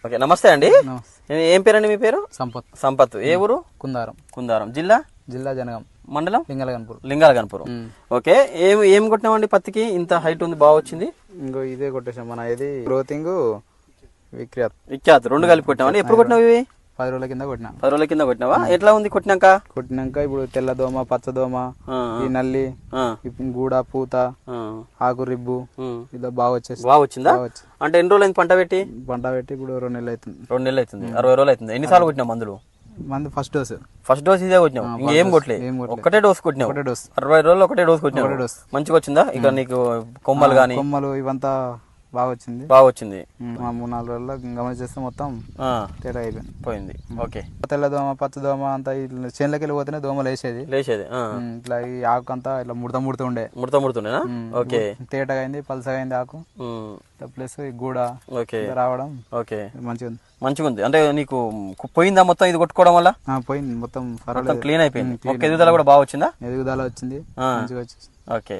Okay నమస్తే అండి. ఏం పేరండి మీ పేరు? సంపత్. సంపత్. ఏ ఊరు? కుందారం. కుందారం. జిల్లా? జిల్లా జనగం. మండలం? లింగాలగన్పూర్. ఓకే. ఏం కొట్టినామండి? పత్తికి ఇంత హైట్ ఉంది, బాగా వచ్చింది. ఇంకో ఇదే కొట్టేసాం మన, ఇది గ్రోతింగ్ విఖ్యాత్ రెండు కలిపి కొట్టినామండి. ఎప్పుడు కొట్టినావు ఇవి? 10 రోజుల కింద కొట్టినా. 10 రోజుల కింద కొట్టినావా? ఎట్లా ఉంది కొట్టినాక? ఇప్పుడు తెల్లదోమ, పచ్చదోమ, ఈ నల్లి, గూడ, పూత, ఆకు రిబ్బు ఇదో బాగా వచ్చిందా? అంటే ఎన్ని రోజులు అయింది పంట పెట్టి? ఇప్పుడు 2 నెలలు అవుతుంది. 2 నెలలు అవుతుంది. 60 రోజులు అవుతుంది. ఎన్నిసార్లు కొట్టినావు మందులు? ఫస్ట్ డోస్ ఇదే కొట్టినావు, ఇంకేం కొట్టలే? ఒకటే డోస్ కొట్టినావు. 60 రోజులు ఒకటే డోస్ కొట్టినావు. మంచిగా వచ్చిందా? ఇక నీకు కొమ్మలు ఇవంతా బాగా వచ్చింది. 3-4 రోజుల్లో గమనించేస్తే మొత్తం తేడా పోయింది. ఓకే. తెల్లదోమ, పచ్చదోమ అంతా చేనులకి వెళ్ళిపోతేనే దోమలు లేచేది. ఇట్లా ఈ ఆకు అంతా ఇట్లా ముడతుండే. ఓకే. తేటగా అయింది, పలసగా అయింది ఆకు. ప్లస్ ఈ గూడ రావడం మంచిగా ఉంది. అంటే నీకు పోయిందా మొత్తం ఇది కొట్టుకోవడం వల్ల? పోయింది మొత్తం, క్లీన్ అయిపోయింది. ఎదుగుదల కూడా బాగా వచ్చిందా? ఎదుగుదల వచ్చింది, మంచిగా వచ్చేసి. ఓకే.